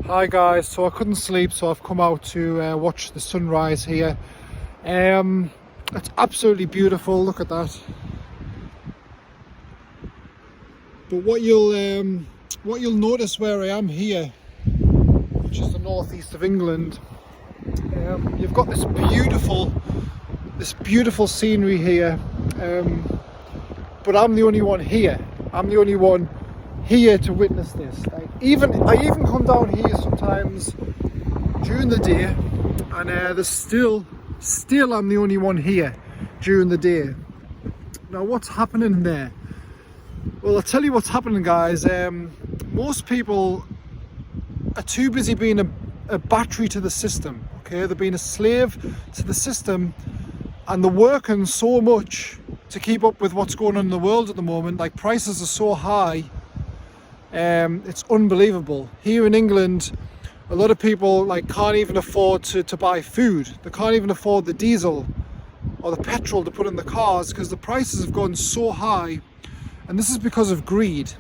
Hi guys, so I couldn't sleep, so I've come out to watch the sunrise here. It's absolutely beautiful, look at that. But what you'll notice where I am here, which is the northeast of England, you've got this beautiful scenery here, but I'm the only one here. I'm the only one here to witness this. I even come down here sometimes during the day, and there's still I'm the only one here during the day. Now what's happening there? Well, I'll tell you what's happening, guys. Most people are too busy being a battery to the system. Okay, they're being a slave to the system, and they're working so much to keep up with what's going on in the world at the moment. Like, prices are so high, it's unbelievable. Here in England, a lot of people can't even afford to buy food. They can't even afford the diesel or the petrol to put in the cars because the prices have gone so high, and this is because of greed.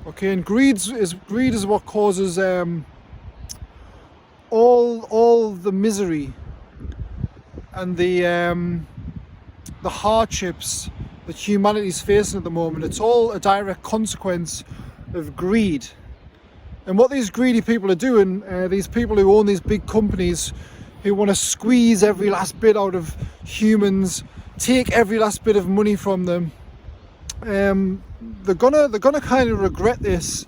Okay, and greed is what causes all the misery and the hardships that humanity is facing at the moment. It's all a direct consequence of greed. And what these greedy people are doing, these people who own these big companies, who want to squeeze every last bit out of humans, take every last bit of money from them, they're gonna kind of regret this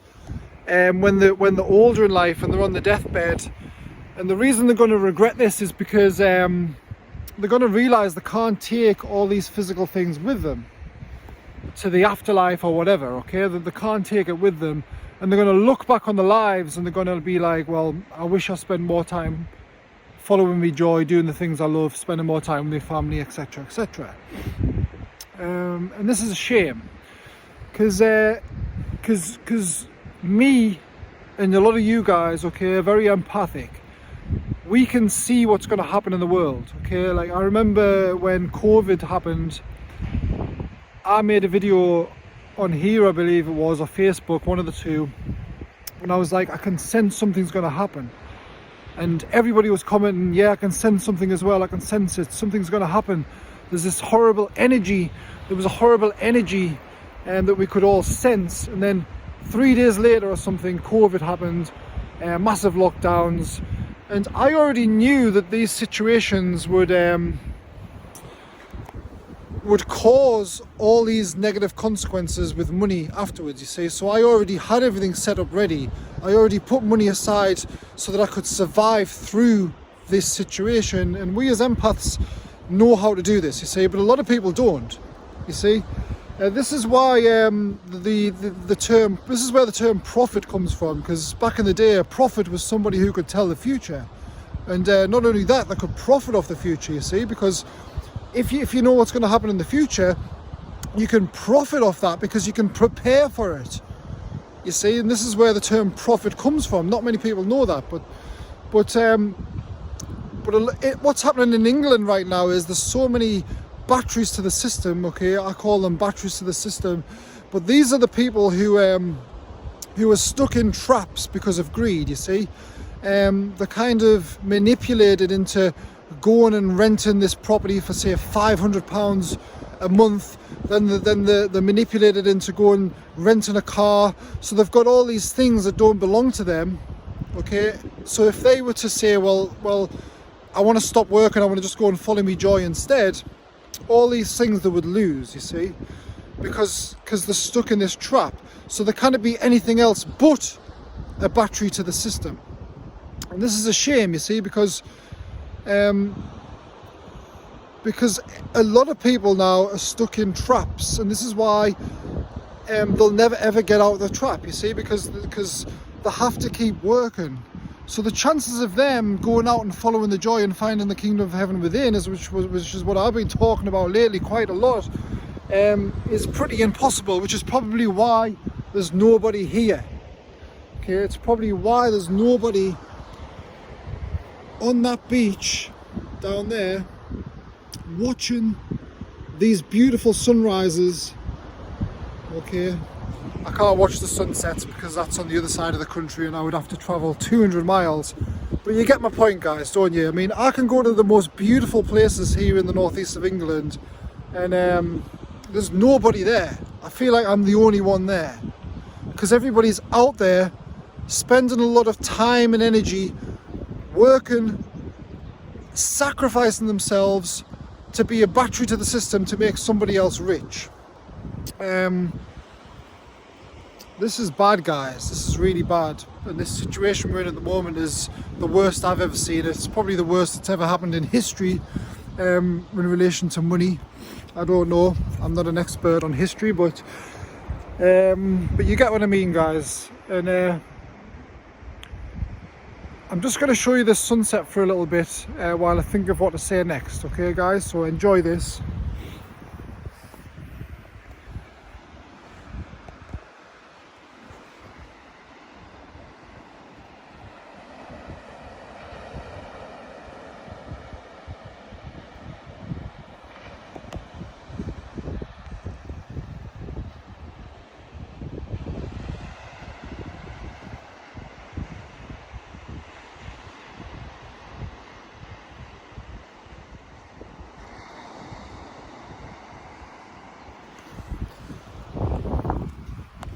when they're older in life and they're on the deathbed. And the reason they're going to regret this is because they're going to realize they can't take all these physical things with them to the afterlife or whatever. Okay, they can't take it with them, and they're going to look back on their lives and they're going to be like, well, I wish I spent more time following me joy, doing the things I love, spending more time with my family, etc, etc. And this is a shame, because me and a lot of you guys, okay, are very empathic. We can see what's going to happen in the world. Okay, like I remember when COVID happened, I made a video on here, I believe it was, or Facebook, one of the two, and I was like, I can sense something's going to happen. And everybody was commenting, yeah, I can sense something as well, I can sense it, something's going to happen. There's this horrible energy, there was a horrible energy that we could all sense. And then 3 days later or something, COVID happened, massive lockdowns, and I already knew that these situations would cause all these negative consequences with money afterwards, you see. So I already had everything set up ready. I already put money aside so that I could survive through this situation. And we as empaths know how to do this, you see, but a lot of people don't, you see. This is why the term, this is where the term prophet comes from, because back in the day, a prophet was somebody who could tell the future. And not only that, they could profit off the future, you see, because if you know what's going to happen in the future, you can profit off that because you can prepare for it, you see. And this is where the term prophet comes from. Not many people know that, but what's happening in England right now is there's so many batteries to the system. Okay, I call them batteries to the system, but these are the people who are stuck in traps because of greed, you see. They're kind of manipulated into going and renting this property for, say, £500 a month. Then they're manipulated into going renting a car. So they've got all these things that don't belong to them. Okay, so if they were to say, well, I want to stop working, I want to just go and follow me joy instead, all these things they would lose, you see, because they're stuck in this trap. So they can't be anything else but a battery to the system. And this is a shame, you see, because a lot of people now are stuck in traps, and this is why they'll never ever get out of the trap, you see, because they have to keep working. So the chances of them going out and following the joy and finding the kingdom of heaven within, which is what I've been talking about lately quite a lot, is pretty impossible, which is probably why there's nobody here. Okay, it's probably why there's nobody on that beach down there watching these beautiful sunrises. Okay, I can't watch the sunsets because that's on the other side of the country and I would have to travel 200 miles. But you get my point, guys, don't you? I mean, I can go to the most beautiful places here in the northeast of England and there's nobody there. I feel like I'm the only one there because everybody's out there spending a lot of time and energy working, sacrificing themselves to be a battery to the system to make somebody else rich. This is bad, guys. This is really bad. And this situation we're in at the moment is the worst I've ever seen. It's probably the worst that's ever happened in history in relation to money. I don't know. I'm not an expert on history, but you get what I mean, guys. And I'm just going to show you this sunset for a little bit while I think of what to say next. Okay, guys? So enjoy this.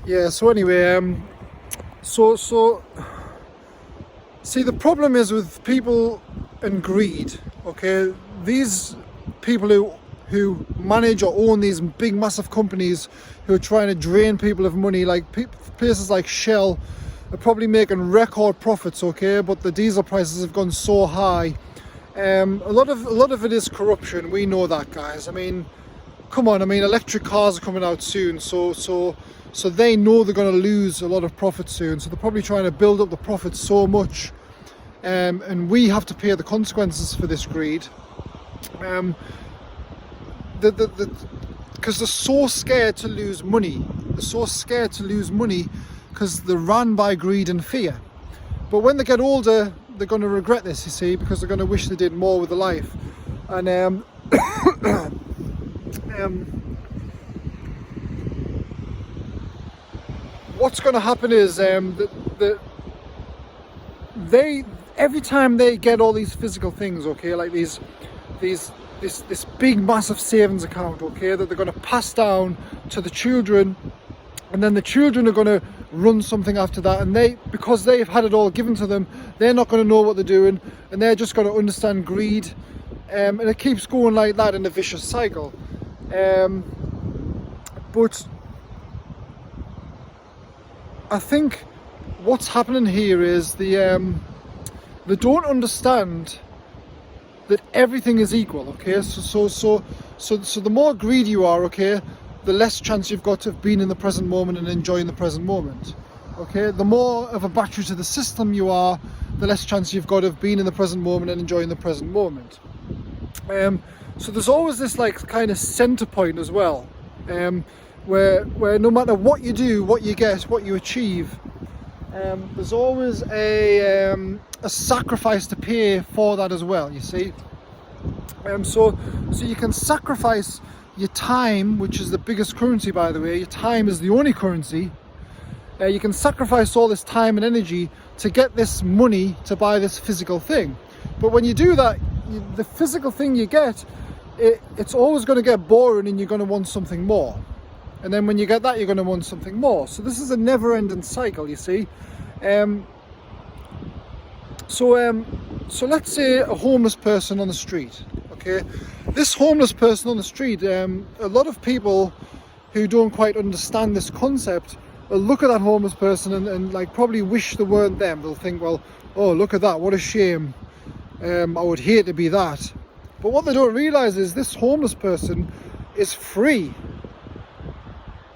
Yeah, so anyway, so see, the problem is with people and greed, okay? These people who manage or own these big massive companies who are trying to drain people of money, like places like Shell are probably making record profits, okay? But the diesel prices have gone so high. A lot of it is corruption. We know that, guys. I mean, come on. I mean, electric cars are coming out soon, so they know they're going to lose a lot of profit soon. So they're probably trying to build up the profits so much, and we have to pay the consequences for this greed. Because they're so scared to lose money. They're so scared to lose money because they're run by greed and fear. But when they get older, they're going to regret this, you see, because they're going to wish they did more with their life. And what's going to happen is they every time they get all these physical things, okay, like this big massive savings account, okay, that they're going to pass down to the children, and then the children are going to run something after that, and because they've had it all given to them, they're not going to know what they're doing, and they're just going to understand greed, and it keeps going like that in a vicious cycle. But I think what's happening here is they don't understand that everything is equal, okay? So the more greedy you are, okay, the less chance you've got of being in the present moment and enjoying the present moment, okay? The more of a battery to the system you are, the less chance you've got of being in the present moment and enjoying the present moment. So there's always this like kind of center point as well, where no matter what you do, what you get, what you achieve, there's always a sacrifice to pay for that as well, you see. So you can sacrifice your time, which is the biggest currency, by the way. Your time is the only currency. You can sacrifice all this time and energy to get this money to buy this physical thing. But when you do that, the physical thing you get, it's always going to get boring and you're going to want something more. And then when you get that, you're going to want something more. So this is a never-ending cycle, you see. So let's say a homeless person on the street, okay? This homeless person on the street, a lot of people who don't quite understand this concept will look at that homeless person and like probably wish they weren't them. They'll think, well, oh, look at that, what a shame. I would hate to be that. But what they don't realize is this homeless person is free.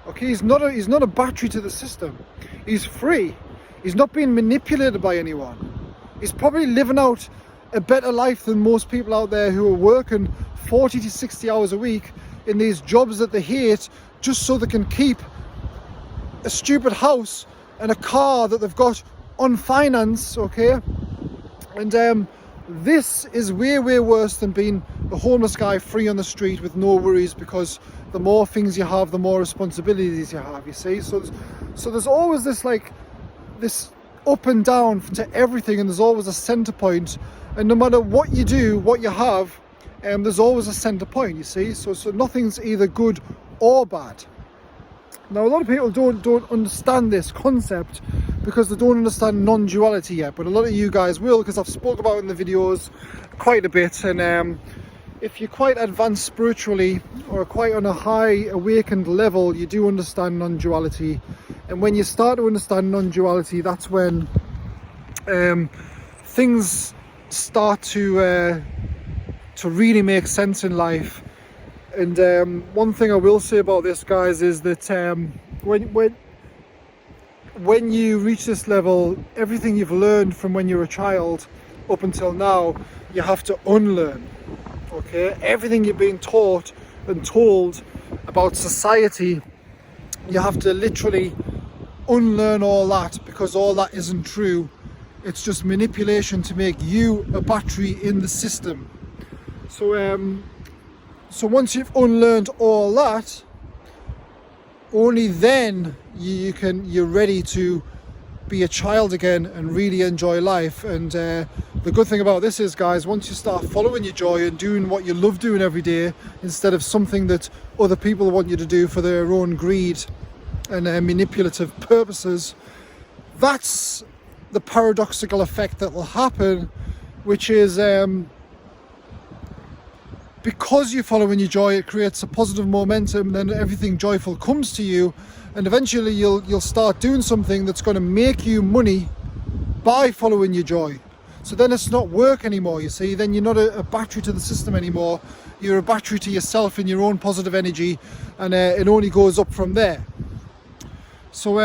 Okay, he's not a battery to the system. He's free. He's not being manipulated by anyone. He's probably living out a better life than most people out there who are working 40 to 60 hours a week in these jobs that they hate just so they can keep a stupid house and a car that they've got on finance, okay? And This is way worse than being a homeless guy free on the street with no worries, because the more things you have, the more responsibilities you have, you see. So there's always this like this up and down to everything, and there's always a center point, and no matter what you do, what you have, there's always a center point, you see. So nothing's either good or bad. Now a lot of people don't understand this concept because they don't understand non-duality yet, but a lot of you guys will, because I've spoke about it in the videos quite a bit. And if you're quite advanced spiritually or quite on a high awakened level, you do understand non-duality. And when you start to understand non-duality, that's when things start to really make sense in life. And one thing I will say about this, guys, is that when you reach this level, everything you've learned from when you're a child up until now, you have to unlearn. Okay, everything you're being taught and told about society, you have to literally unlearn all that, because all that isn't true. It's just manipulation to make you a battery in the system. So once you've unlearned all that, only then you're ready to be a child again and really enjoy life. And the good thing about this is, guys, once you start following your joy and doing what you love doing every day, instead of something that other people want you to do for their own greed and manipulative purposes, that's the paradoxical effect that will happen, which is because you're following your joy, it creates a positive momentum, then everything joyful comes to you, and eventually you'll start doing something that's going to make you money by following your joy. So then it's not work anymore, you see. Then you're not a battery to the system anymore. You're a battery to yourself and your own positive energy, and it only goes up from there. So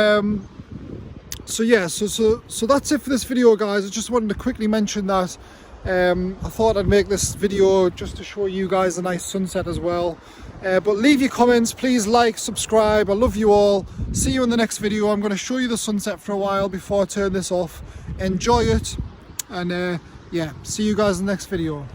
that's it for this video, guys. I just wanted to quickly mention that. I thought I'd make this video just to show you guys a nice sunset as well. But leave your comments, please like, subscribe. I love you all. See you in the next video. I'm going to show you the sunset for a while before I turn this off. Enjoy it, and yeah, see you guys in the next video.